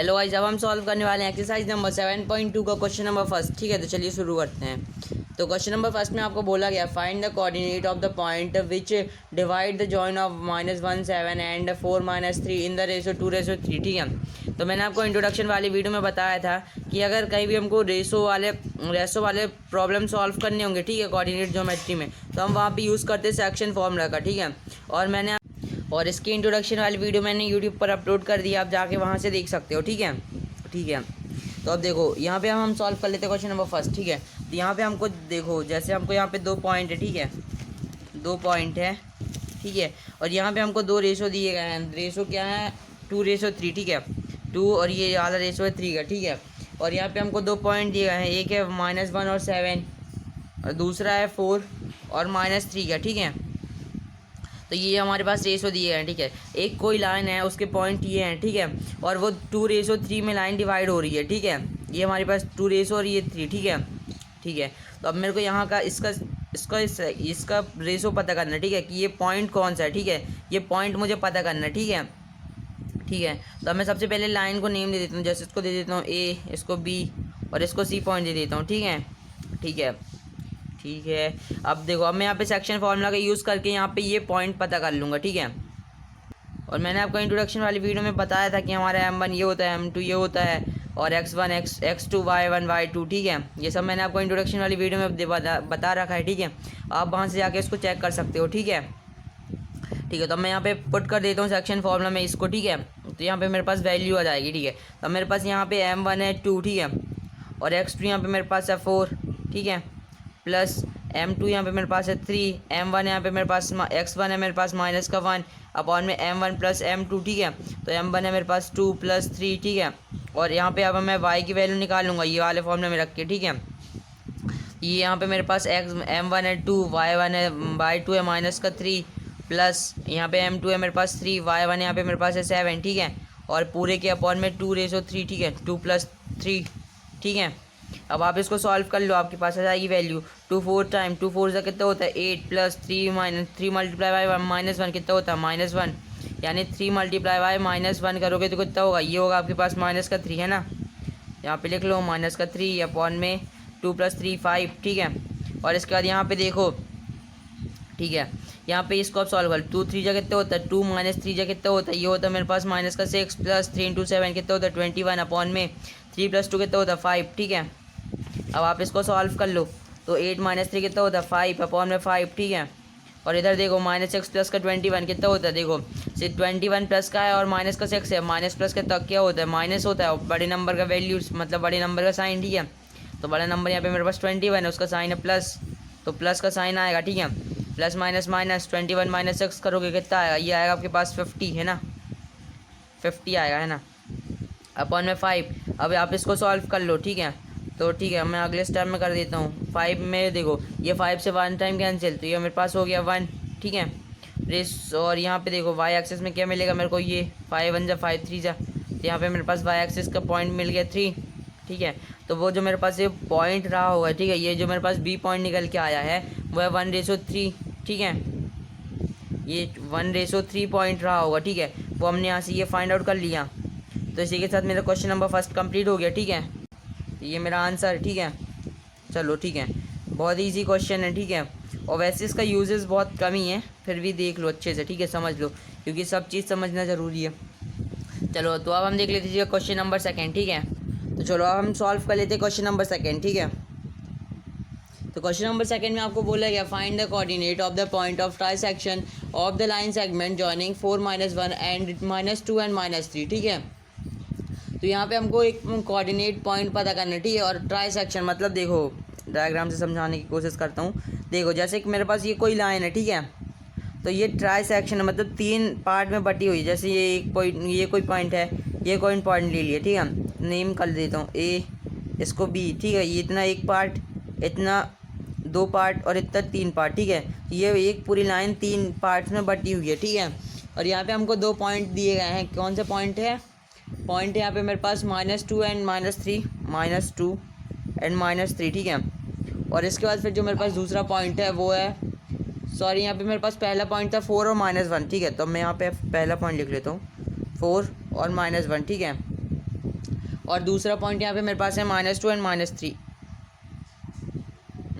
Hello guys, अब हम solve करने वाले हैं एक्सरसाइज नंबर 7.2 का क्वेश्चन नंबर फर्स्ट। ठीक है, तो चलिए शुरू करते हैं। तो क्वेश्चन नंबर फर्स्ट में आपको बोला गया find the coordinate of the point which divide the join of -1 7 and 4 - 3 in the ratio 2:3। ठीक है, तो मैंने आपको इंट्रोडक्शन वाली वीडियो में बताया था कि अगर कहीं भी हमको रेशो वाले प्रॉब्लम सॉल्व करने होंगे, ठीक है, कोऑर्डिनेट ज्योमेट्री में, तो हम वहाँ पे यूज़ करते हैं सेक्शन फॉर्मूला का। ठीक है, और इसकी इंट्रोडक्शन वाली वीडियो मैंने यूट्यूब पर अपलोड कर दिया, आप जाके वहाँ से देख सकते हो। ठीक है, तो अब देखो यहाँ पे हम सॉल्व कर लेते हैं क्वेश्चन नंबर फर्स्ट। ठीक है, तो यहाँ पे हमको देखो, जैसे हमको यहाँ पे 2 पॉइंट है, ठीक है, 2 पॉइंट है, ठीक है, और यहाँ पे हमको 2 रेशो दिए गए हैं। रेशो क्या है? 2:3। ठीक है, 2 और ये वाला रेशो है 3 का। ठीक है, और यहाँ पे हमको 2 पॉइंट दिए गए हैं, एक है -1 और 7 और दूसरा है 4 और -3 का। ठीक है, तो ये हमारे पास रेशो दिए हैं। ठीक है, एक कोई लाइन है, उसके पॉइंट ये हैं। ठीक है, और वो 2:3 में लाइन डिवाइड हो रही है। ठीक है, ये हमारे पास 2 रेशो और ये 3। ठीक है, तो अब मेरे को यहाँ का इसका रेशो पता करना है। ठीक है, कि ये पॉइंट कौन सा है। ठीक है, ये पॉइंट मुझे पता करना है। ठीक है, तो अब मैं सबसे पहले लाइन को नेम दे देता हूँ। जैसे इसको दे देता हूँ ए, इसको बी और इसको सी पॉइंट दे देता हूँ। ठीक है, अब देखो, अब मैं यहाँ पे सेक्शन फार्मूला का यूज़ करके यहाँ पे ये पॉइंट पता कर लूँगा। ठीक है, और मैंने आपको इंट्रोडक्शन वाली वीडियो में बताया था कि हमारा M1 ये होता है, M2 ये होता है, और X1 X2 Y1 Y2। ठीक है, ये सब मैंने आपको इंट्रोडक्शन वाली वीडियो में बता रखा है। ठीक है, आप वहाँ से जाके इसको चेक कर सकते हो। ठीक है, तो मैं यहाँ पे पुट कर देता हूँ सेक्शन फार्मूला में इसको। ठीक है, तो यहाँ पे मेरे पास वैल्यू आ जाएगी। ठीक है, तो मेरे पास यहाँ पे M1 है 2। ठीक है, और X2 यहाँ पे मेरे पास है 4। ठीक है, प्लस M2 यहाँ पे मेरे पास है 3, M1 यहाँ पे मेरे पास X1 है मेरे पास -1 अपॉन में M1 प्लस M2। ठीक है, तो M1 है मेरे पास 2 + 3। ठीक है, और यहाँ पे अब मैं Y की वैल्यू निकालूंगा ये वाले फॉर्मूले में रख के। ठीक है, ये यहाँ पे मेरे पास M1 है 2, Y1 है Y2 है -3, प्लस यहाँ पे M2 है मेरे पास 3, Y1 यहाँ पे मेरे पास है 7। ठीक है, और पूरे के अपॉन में 2:3। ठीक है, 2 + 3। ठीक है, अब आप इसको सॉल्व कर लो, आपके पास आ जाएगी वैल्यू 2 4 टाइम 2 4 से कितना होता है 8 + 3 3 × 1 कितना होता है -1, यानी 3 × -1 करोगे तो कितना होगा? ये होगा आपके पास -3 है ना, यहाँ पे लिख लो -3 अपॉन में 2 + 3 5। ठीक है, और इसके बाद यहाँ पे देखो, ठीक है, यहाँ पे इसको आप सॉल्व कर, 2 3 जा कितना होता है 2 - 3 जा कितना होता है? ये होता है मेरे पास -6 + 3 × 7 कितना होता है 21 अपॉन में 3 + 2 कितना होता है 5। ठीक है, अब आप इसको सॉल्व कर लो, तो 8 - 3 कितना होता है 5 अपॉन में 5। ठीक है, और इधर देखो -6 प्लस का 21 कितना होता है? देखो सिर्फ 21 प्लस का है और माइनस का 6 है, माइनस प्लस का तक क्या होता है? माइनस होता है, और बड़े नंबर का वैल्यू मतलब बड़े नंबर का साइन। ठीक है, तो बड़ा नंबर यहाँ पे मेरे पास 21 है, उसका साइन है प्लस, तो प्लस का साइन आएगा। ठीक है, प्लस माइनस 21 - 6 करोगे कितना आएगा? ये आएगा आपके पास 50 है ना, 50 आएगा है ना, अपॉन में 5। अब आप इसको सॉल्व कर लो। ठीक है, तो ठीक है, मैं अगले स्टेप में कर देता हूँ। 5 में देखो, ये 5 से 1 टाइम कैंसिल, तो ये मेरे पास हो गया 1। ठीक है, रेस, और यहाँ पे देखो वाई एक्सिस में क्या मिलेगा मेरे को? ये 5 1 जा 5 3 जा, तो यहाँ पे मेरे पास वाई एक्सिस का पॉइंट मिल गया 3। ठीक है, तो वो जो मेरे पास ये पॉइंट रहा होगा, ठीक है, ये जो मेरे पास बी पॉइंट निकल के आया है वो है 1:3। ठीक है, ये 1:3 पॉइंट रहा होगा। ठीक है, वो हमने यहाँ से ये फाइंड आउट कर लिया। तो इसी के साथ मेरा क्वेश्चन नंबर फर्स्ट कंप्लीट हो गया। ठीक है, ये मेरा आंसर। ठीक है, चलो ठीक है, बहुत इजी क्वेश्चन है। ठीक है, और वैसे इसका यूजेस बहुत कम ही है, फिर भी देख लो अच्छे से। ठीक है, समझ लो, क्योंकि सब चीज़ समझना ज़रूरी है। चलो, तो अब हम देख लेते हैं क्वेश्चन नंबर सेकंड। ठीक है, तो चलो अब हम सॉल्व कर लेते हैं क्वेश्चन नंबर सेकंड। ठीक है, तो क्वेश्चन नंबर सेकंड में आपको बोला गया find the coordinate of the point of try section of the line segment joining 4 - 1 and -2 and -3। ठीक है, तो यहाँ पे हमको एक कोऑर्डिनेट पॉइंट पता करना है। ठीक है, और ट्राई सेक्शन मतलब देखो, डायग्राम से समझाने की कोशिश करता हूँ। देखो, जैसे कि मेरे पास ये कोई लाइन है, ठीक है, तो ये ट्राई सेक्शन है, मतलब 3 पार्ट में बटी हुई है। जैसे ये एक पॉइंट, ये कोई पॉइंट है, ये कोई पॉइंट ले लिया। ठीक है, नेम कर देता हूँ ए, इसको बी। ठीक है, ये इतना एक पार्ट, इतना 2 पार्ट और इतना 3 पार्ट। ठीक है, ये एक पूरी लाइन 3 पार्ट्स में बटी हुई है। ठीक है, और यहाँ पे हमको 2 पॉइंट दिए गए हैं। कौन से पॉइंट है? पॉइंट है यहाँ पे मेरे पास -2 एंड -3, -2 एंड -3। ठीक है, और इसके बाद फिर जो मेरे पास दूसरा पॉइंट है वो है, सॉरी, यहाँ पे मेरे पास पहला पॉइंट था 4 और -1। ठीक है, तो मैं यहाँ पे पहला पॉइंट लिख लेता हूँ 4 और -1। ठीक है, और दूसरा पॉइंट यहाँ पे मेरे पास है -2 एंड -3,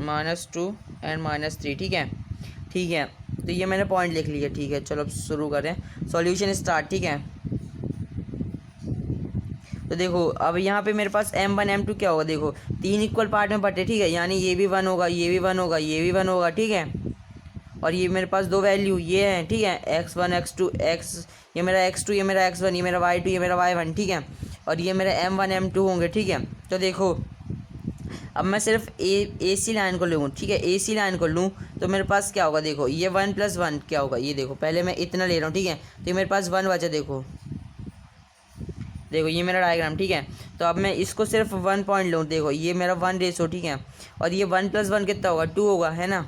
-2 एंड -3, ठीक है। ठीक है, तो ये मैंने पॉइंट लिख लिया, ठीक है। चलो अब शुरू करें, सॉल्यूशन स्टार्ट, ठीक है। तो देखो अब यहाँ पे मेरे पास m1 m2 क्या होगा, देखो 3 इक्वल पार्ट में बटे, ठीक है, यानी ये भी 1 होगा, ये भी 1 होगा, ये भी 1 होगा, ठीक है। और ये मेरे पास दो वैल्यू ये हैं, ठीक है, x1 x2 ये मेरा x2, ये मेरा x1, ये मेरा y2, ये मेरा y1, ठीक है। और ये मेरा m1 m2 होंगे, ठीक है। तो देखो अब मैं सिर्फ ए सी लाइन को लूँ, ठीक है, ए सी लाइन को लूँ तो मेरे पास क्या होगा, देखो ये 1 + 1 क्या होगा, ये देखो पहले मैं इतना ले रहा हूँ, ठीक है। तो ये मेरे पास 1 बचा, देखो देखो ये मेरा डायग्राम, ठीक है। तो अब मैं इसको सिर्फ 1 पॉइंट लूँ, देखो ये मेरा 1 ठीक है। और ये 1 + 1 कितना होगा, 2 होगा, है ना।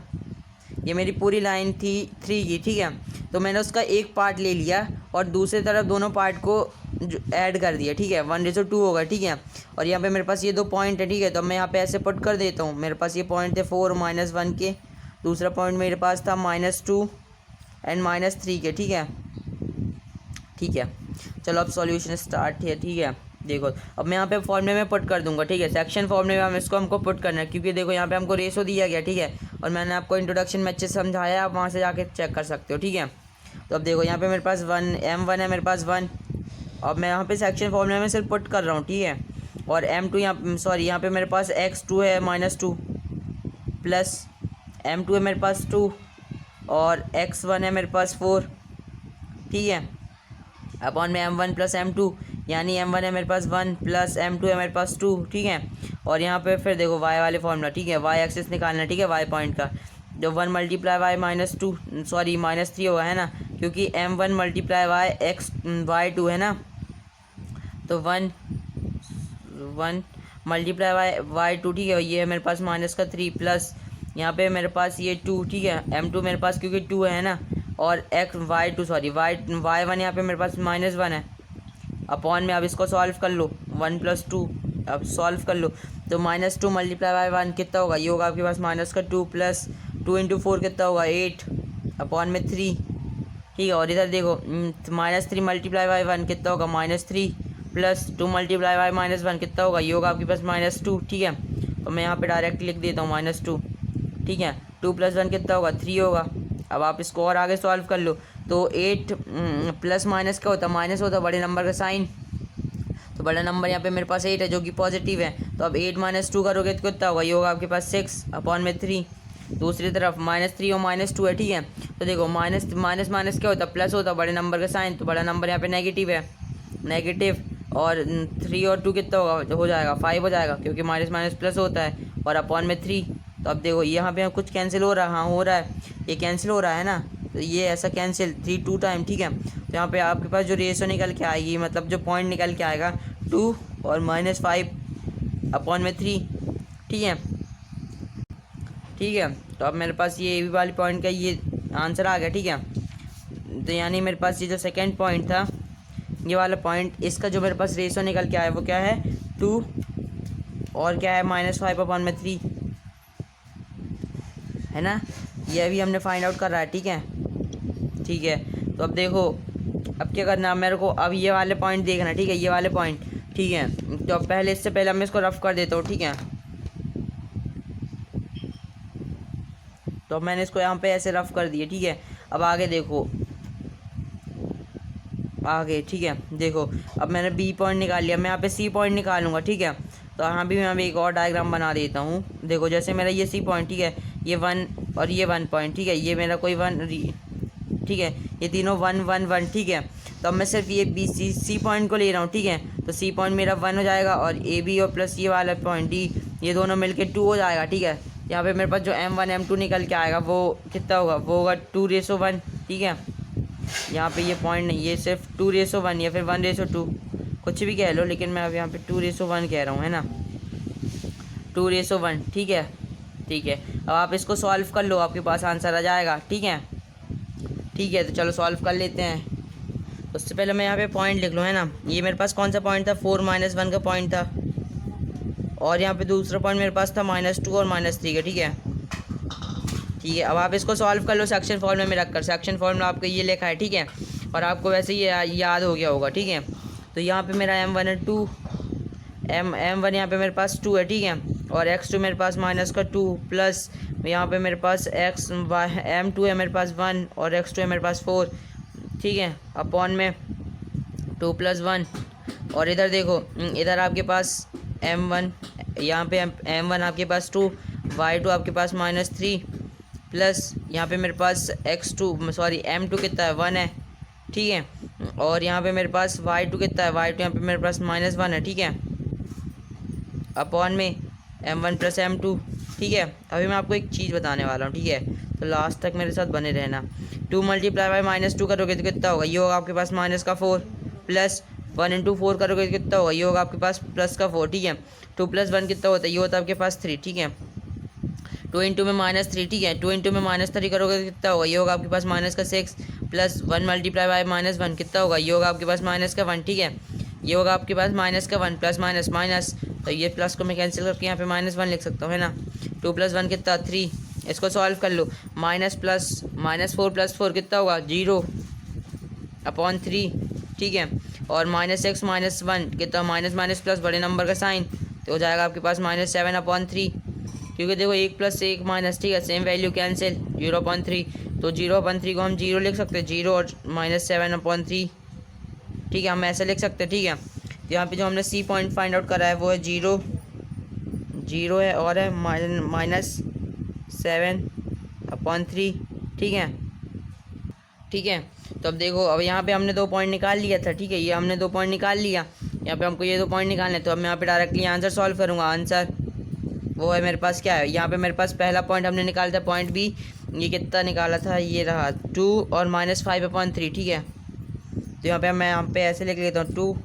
ये मेरी पूरी लाइन थी 3 की, ठीक है। तो मैंने उसका एक पार्ट ले लिया और दूसरी तरफ दोनों पार्ट को ऐड कर दिया, ठीक है, 1:2 होगा, ठीक है। और यहाँ पे मेरे पास ये दो पॉइंट है, ठीक है। तो मैं यहाँ पे ऐसे पुट कर देता हूँ, मेरे पास ये पॉइंट थे 4 -1 के, दूसरा पॉइंट मेरे पास था -2 एंड -3 के, ठीक है। ठीक है, चलो अब सॉल्यूशन स्टार्ट है, ठीक है। देखो अब मैं यहाँ पे फॉर्मूले में पुट कर दूंगा, ठीक है, सेक्शन फॉर्मूले में हमको पुट करना है, क्योंकि देखो यहाँ पे हमको रेशो दिया गया, ठीक है। और मैंने आपको इंट्रोडक्शन में अच्छे से समझाया, आप वहाँ से जाके चेक कर सकते हो, ठीक है। तो अब देखो यहाँ पे मेरे पास m1 है, मेरे पास 1। अब मैं यहाँ पे सेक्शन फॉर्मूले में सिर्फ पुट कर रहा हूँ, ठीक है। और m2 यहाँ पे मेरे पास x2 है -2 प्लस m2 है मेरे पास 2 और x1 है मेरे पास 4, ठीक है। अपॉन में m1 + m2, यानी m1 है मेरे पास 1 प्लस m2 है मेरे पास 2, ठीक है। और यहाँ पे फिर देखो y वाले फॉर्मूला, ठीक है, y एक्सिस निकालना, ठीक है, y पॉइंट का। जो 1 × y -3 होगा, है ना, क्योंकि m1 × y2 है ना। तो 1 × y2, ठीक है, ये है मेरे पास -3 प्लस यहाँ पे मेरे पास ये 2, ठीक है, m2 मेरे पास क्योंकि 2 है ना। और y1 यहाँ पे मेरे पास -1 है, अपॉन में अब इसको सॉल्व कर लो, 1 + 2 अब सॉल्व कर लो। तो -2 × y1 कितना होगा, ये होगा आपके पास -2 प्लस 2 × 4 कितना होगा 8 अपॉन में 3, ठीक है। और इधर देखो -3 × y1 कितना होगा -3 प्लस 2 × y-1 कितना होगा, ये होगा आपके पास -2, ठीक है। तो मैं यहाँ पे डायरेक्ट लिख देता हूँ -2, ठीक है। 2 + 1 कितना होगा 3 होगा। अब आप इसको और आगे सॉल्व कर लो, तो 8 प्लस माइनस क्या होता है, माइनस होता है बड़े नंबर का साइन। तो बड़ा नंबर यहाँ पे मेरे पास 8 है जो कि पॉजिटिव है। तो अब 8 - 2 करोगे तो कितना होगा, ये होगा आपके पास 6 अपॉन में 3। दूसरी तरफ -3 और -2 है, ठीक है। तो देखो माइनस माइनस क्या होता है, प्लस होता है बड़े नंबर का साइन। तो बड़ा नंबर यहाँ पे नेगेटिव है, नेगेटिव। और 3 और 2 कितना होगा, हो जाएगा 5 हो जाएगा, क्योंकि माइनस प्लस होता है, और अपॉन में 3। तो अब देखो यहाँ पे कुछ कैंसिल हो रहा है, हाँ हो रहा है, ये कैंसिल हो रहा है ना। तो ये ऐसा कैंसिल 3 2 टाइम, ठीक है। तो यहाँ पे आपके पास जो रेशो निकल के आएगी, मतलब जो पॉइंट निकल के आएगा 2 और -5 अपॉन में 3, ठीक है, ठीक है। तो अब मेरे पास ये भी वाली पॉइंट का ये आंसर आ गया, ठीक है। तो यानी मेरे पास ये जो सेकेंड पॉइंट था, ये वाला पॉइंट, इसका जो मेरे पास रेशो निकल के आया वो क्या है 2 और क्या है -5 अपॉन में 3, है ना। ये अभी हमने फाइंड आउट कर रहा है, ठीक है, ठीक है। तो अब देखो अब क्या करना है मेरे को, अब ये वाले पॉइंट देखना, ठीक है, ये वाले पॉइंट, ठीक है। तो अब पहले इससे पहले मैं इसको रफ कर देता हूँ, ठीक है। तो अब मैंने इसको यहाँ पे ऐसे रफ कर दिया, ठीक है। अब आगे देखो, आगे, ठीक है, देखो अब मैंने बी पॉइंट निकाल लिया, मैं यहाँ पे सी पॉइंट निकालूंगा, ठीक है। तो यहाँ भी मैं एक और डायग्राम बना देता हूँ। देखो जैसे मेरा ये सी पॉइंट, ठीक है, ये 1 और ये 1 पॉइंट, ठीक है, ये मेरा कोई 1, ठीक है, ये तीनों 1 1 1, ठीक है। तो अब मैं सिर्फ ये बी सी पॉइंट को ले रहा हूँ, ठीक है। तो सी पॉइंट मेरा 1 हो जाएगा, और ए बी और प्लस ये वाला पॉइंट डी, ये दोनों मिलके 2 हो जाएगा, ठीक है। यहाँ पे मेरे पास जो m1 m2 निकल के आएगा वो कितना होगा, वो होगा 2:1, ठीक है। यहाँ पे ये पॉइंट नहीं, ये सिर्फ 2:1 या फिर 1:2, कुछ भी कह लो, लेकिन मैं अब यहाँ पे 2:1 कह रहा हूँ, है ना, 2:1, ठीक है, ठीक है। अब आप इसको सॉल्व कर लो, आपके पास आंसर आ जाएगा, ठीक है, ठीक है। तो चलो सॉल्व कर लेते हैं। तो उससे पहले मैं यहाँ पे पॉइंट लिख लूँ, है ना। ये मेरे पास कौन सा पॉइंट था, 4 -1 का पॉइंट था, और यहाँ पे दूसरा पॉइंट मेरे पास था -2 और -3 का, ठीक है, ठीक है। अब आप इसको सॉल्व कर लो सेक्शन फॉर्मूले में रखकर, सेक्शन फॉर्मूला आपका ये लिखा है, ठीक है, और आपको वैसे ही याद हो गया होगा, ठीक है। तो यहाँ पे मेरा m1 है 2 m1 यहाँ पे मेरे पास 2 है, ठीक है, और x2 मेरे पास माइनस का 2 प्लस यहाँ पे मेरे पास m2 है मेरे पास 1 और x2 है मेरे पास 4, ठीक है, अपॉन में 2 + 1। और इधर देखो, इधर आपके पास m1, यहाँ पे m1 आपके पास 2, y2 आपके पास -3 प्लस यहाँ पे मेरे पास m2 कितना है 1 है, ठीक है, और यहाँ पे मेरे पास y2 कितना है, y2 यहाँ पे मेरे पास -1 है, ठीक है, अपॉन में m1 + m2, ठीक है। अभी मैं आपको एक चीज़ बताने वाला हूँ, ठीक है, तो लास्ट तक मेरे साथ बने रहना। 2 × -2 करोगे तो कितना होगा, ये होगा आपके पास -4 प्लस 1 × 4 करोगे तो कितना होगा, ये होगा आपके पास +4, ठीक है। 2 + 1 कितना होता है, ये होता है आपके पास 3, ठीक है। 2 × में -3, ठीक है, 2 × में -3 करोगे तो कितना होगा, ये होगा आपके पास -6 प्लस 1 × -1 कितना होगा, ये होगा आपके पास -1, ठीक है, ये होगा आपके पास -1 प्लस माइनस, तो ये प्लस को मैं कैंसिल करके यहाँ पे -1 लिख सकता हूँ, है ना। 2 + 1 कितना 3, इसको सॉल्व कर लो, -4 + 4 कितना होगा 0/3, ठीक है, और -x -1 कितना माइनस प्लस बड़े नंबर का साइन, तो हो जाएगा आपके पास -7/3, क्योंकि देखो 1 + 1 माइनस, ठीक है, सेम वैल्यू कैंसिल 0/3, तो 0/3 को हम 0 लिख सकते हैं, 0 और -7/3, ठीक है, हम ऐसे लिख सकते हैं, ठीक है। यहाँ पे जो हमने C पॉइंट फाइंड आउट करा है वो है 0 है और है -7/3, ठीक है, ठीक है। तो अब देखो, अब यहाँ पे हमने 2 पॉइंट निकाल लिया था, ठीक है, ये हमने 2 पॉइंट निकाल लिया, यहाँ पे हमको ये 2 पॉइंट निकालने, तो अब मैं यहाँ पे डायरेक्टली आंसर सॉल्व करूँगा। आंसर वो है मेरे पास क्या है, यहाँ पे मेरे पास पहला पॉइंट हमने निकाला था पॉइंट B, ये कितना निकाला था, ये रहा 2 और -5/3, ठीक है। तो यहाँ पे मैं यहाँ पे ऐसे लिख लेता हूँ 2 -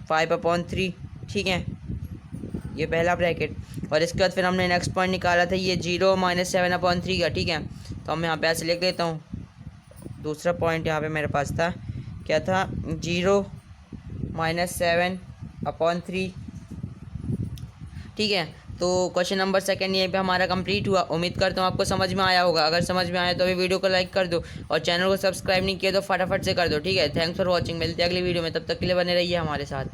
5/3, ठीक है, ये पहला ब्रैकेट, और इसके बाद फिर हमने नेक्स्ट पॉइंट निकाला था ये 0 -7/3 का, ठीक है, तो हम यहाँ पे ऐसे लिख लेता हूँ। दूसरा पॉइंट यहाँ पे मेरे पास था, क्या था, 0 -7/3, ठीक है। तो क्वेश्चन नंबर 2 यहीं पे हमारा कंप्लीट हुआ। उम्मीद करता हूँ आपको समझ में आया होगा। अगर समझ में आया तो अभी वीडियो को लाइक कर दो और चैनल को सब्सक्राइब नहीं किया तो फटाफट से कर दो, ठीक है। थैंक्स फॉर वॉचिंग, मिलते हैं अगली वीडियो में, तब तक के लिए बने रहिए हमारे साथ।